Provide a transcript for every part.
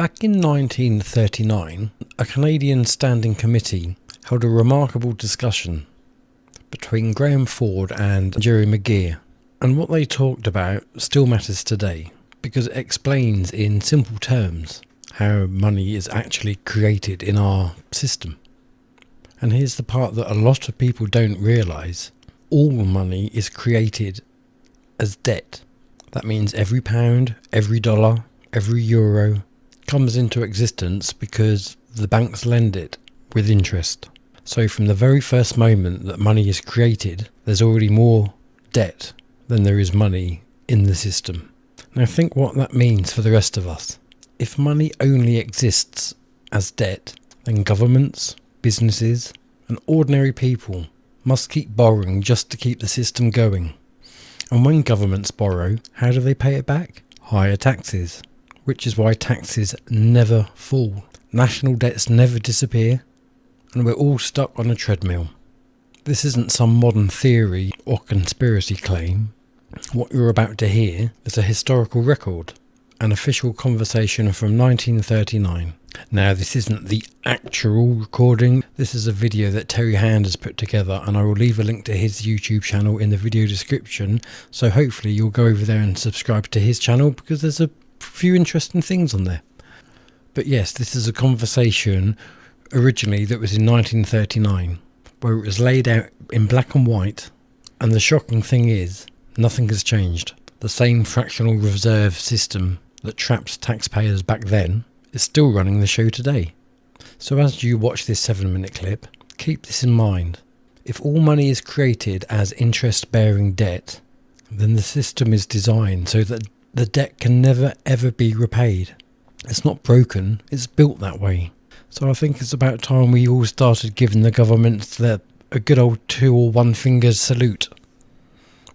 Back in 1939, a Canadian standing committee held a remarkable discussion between Graham Ford and Gerry McGeer, and what they talked about still matters today because it explains in simple terms how money is actually created in our system. And here's the part that a lot of people don't realise. All money is created as debt. That means every pound, every dollar, every euro comes into existence because the banks lend it with interest. So from the very first moment that money is created, there's already more debt than there is money in the system. Now think what that means for the rest of us. If money only exists as debt, then governments, businesses, and ordinary people must keep borrowing just to keep the system going. And when governments borrow, how do they pay it back? Higher taxes, which is why taxes never fall. National debts never disappear, and we're all stuck on a treadmill. This isn't some modern theory or conspiracy claim. What you're about to hear is a historical record, an official conversation from 1939. Now, this isn't the actual recording. This is a video that Terry Hand has put together, and I will leave a link to his YouTube channel in the video description. So hopefully you'll go over there and subscribe to his channel because there's a few interesting things on there. But yes, this is a conversation originally that was in 1939, where it was laid out in black and white, and the shocking thing is nothing has changed. The same fractional reserve system that trapped taxpayers back then is still running the show today. So as you watch this 7-minute clip, keep this in mind. If all money is created as interest-bearing debt, then the system is designed so that the debt can never ever be repaid. It's not broken, it's built that way. So I think it's about time we all started giving the government a good old 2 or 1 finger salute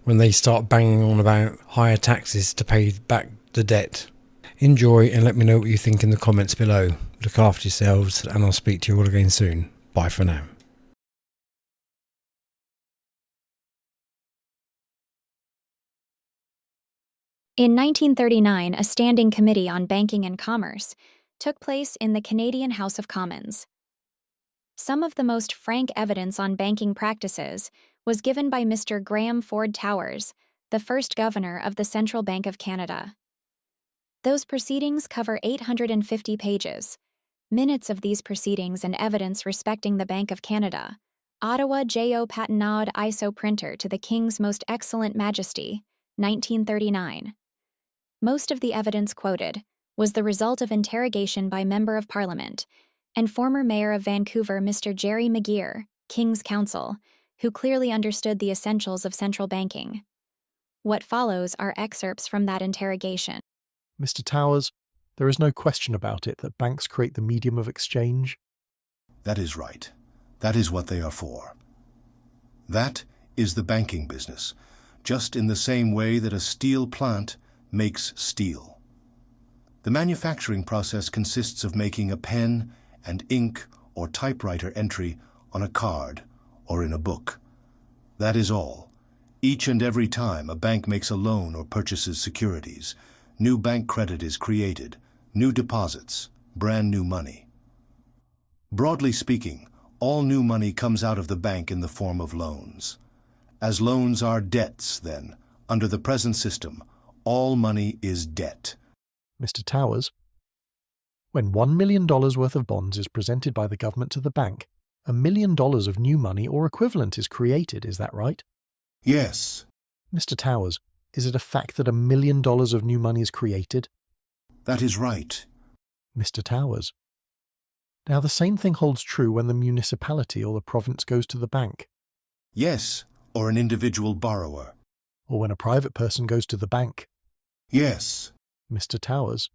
when they start banging on about higher taxes to pay back the debt. Enjoy and let me know what you think in the comments below. Look after yourselves and I'll speak to you all again soon. Bye for now. In 1939, a standing committee on banking and commerce took place in the Canadian House of Commons. Some of the most frank evidence on banking practices was given by Mr. Graham Ford Towers, the first governor of the Central Bank of Canada. Those proceedings cover 850 pages. Minutes of these proceedings and evidence respecting the Bank of Canada. Ottawa J.O. Patenaude ISO printer to the King's Most Excellent Majesty, 1939. Most of the evidence quoted was the result of interrogation by Member of Parliament and former Mayor of Vancouver Mr. Gerry McGeer, King's Counsel, who clearly understood the essentials of central banking. What follows are excerpts from that interrogation. Mr. Towers, there is no question about it that banks create the medium of exchange. That is right. That is what they are for. That is the banking business, just in the same way that a steel plant makes steel. The manufacturing process consists of making a pen and ink or typewriter entry on a card or in a book. That is all. Each and every time a bank makes a loan or purchases securities, new bank credit is created, new deposits, brand new money. Broadly speaking, all new money comes out of the bank in the form of loans. As loans are debts, then, under the present system, all money is debt. Mr. Towers, when $1 million worth of bonds is presented by the government to the bank, $1 million of new money or equivalent is created, is that right? Yes. Mr. Towers, is it a fact that $1 million of new money is created? That is right. Mr. Towers, now the same thing holds true when the municipality or the province goes to the bank. Yes, or an individual borrower. Or when a private person goes to the bank. Yes. Mr. Towers,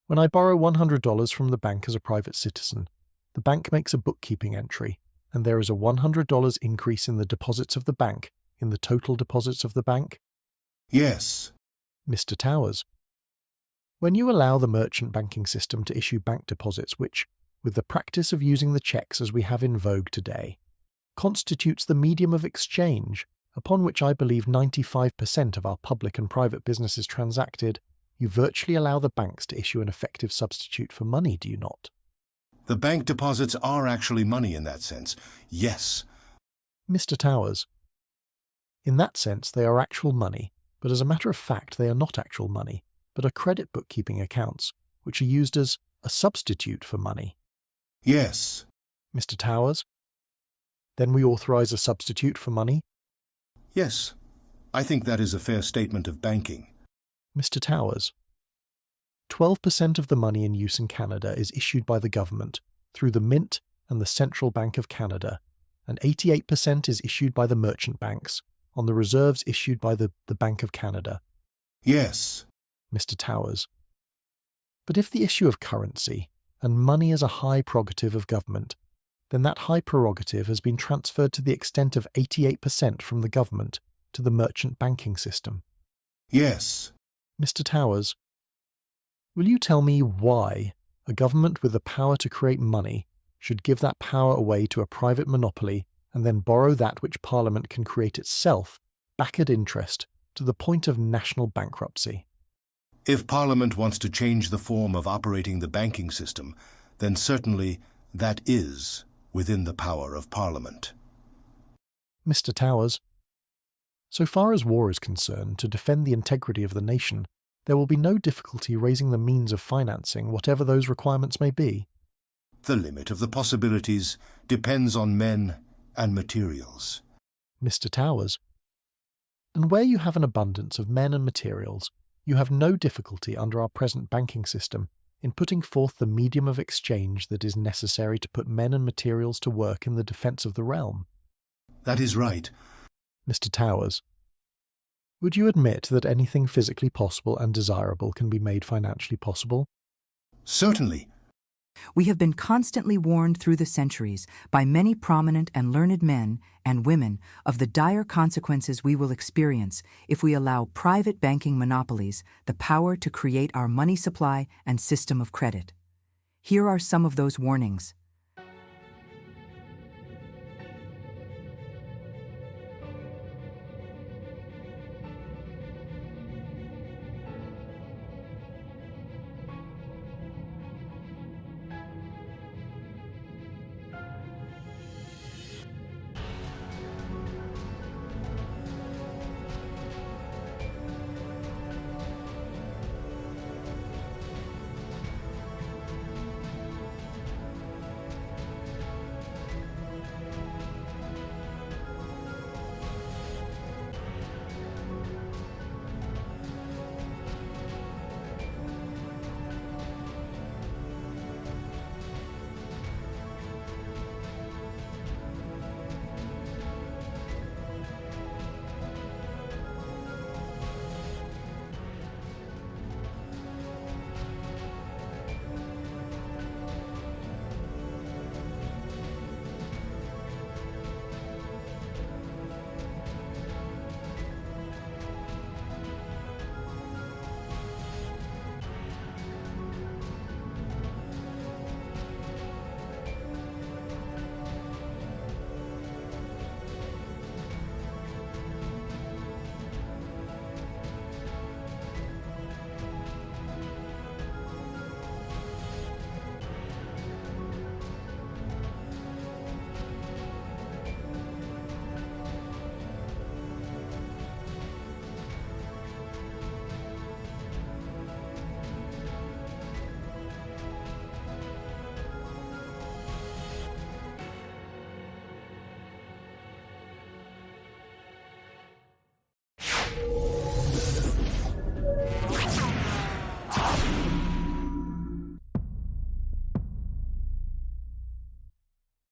when I borrow $100 from the bank as a private citizen, the bank makes a bookkeeping entry, and there is a $100 increase in the deposits of the bank, in the total deposits of the bank? Yes. Mr. Towers, when you allow the merchant banking system to issue bank deposits which, with the practice of using the checks as we have in vogue today, constitutes the medium of exchange upon which I believe 95% of our public and private business is transacted, You virtually allow the banks to issue an effective substitute for money, do you not? The bank deposits are actually money in that sense. Yes. Mr. Towers, in that sense they are actual money, but as a matter of fact they are not actual money, but are credit bookkeeping accounts, which are used as a substitute for money. Yes. Mr. Towers, then we authorize a substitute for money? Yes. I think that is a fair statement of banking. Mr. Towers, 12% of the money in use in Canada is issued by the government through the Mint and the Central Bank of Canada, and 88% is issued by the merchant banks on the reserves issued by the Bank of Canada. Yes. Mr. Towers, but if the issue of currency and money is a high prerogative of government, then that high prerogative has been transferred to the extent of 88% from the government to the merchant banking system. Yes. Mr. Towers, will you tell me why a government with the power to create money should give that power away to a private monopoly and then borrow that which Parliament can create itself back at interest to the point of national bankruptcy? If Parliament wants to change the form of operating the banking system, then certainly that is within the power of Parliament. Mr. Towers, so far as war is concerned, to defend the integrity of the nation, there will be no difficulty raising the means of financing whatever those requirements may be. The limit of the possibilities depends on men and materials. Mr. Towers, and where you have an abundance of men and materials, you have no difficulty under our present banking system in putting forth the medium of exchange that is necessary to put men and materials to work in the defence of the realm. That is right. Mr. Towers, would you admit that anything physically possible and desirable can be made financially possible? Certainly. We have been constantly warned through the centuries by many prominent and learned men and women of the dire consequences we will experience if we allow private banking monopolies the power to create our money supply and system of credit. Here are some of those warnings.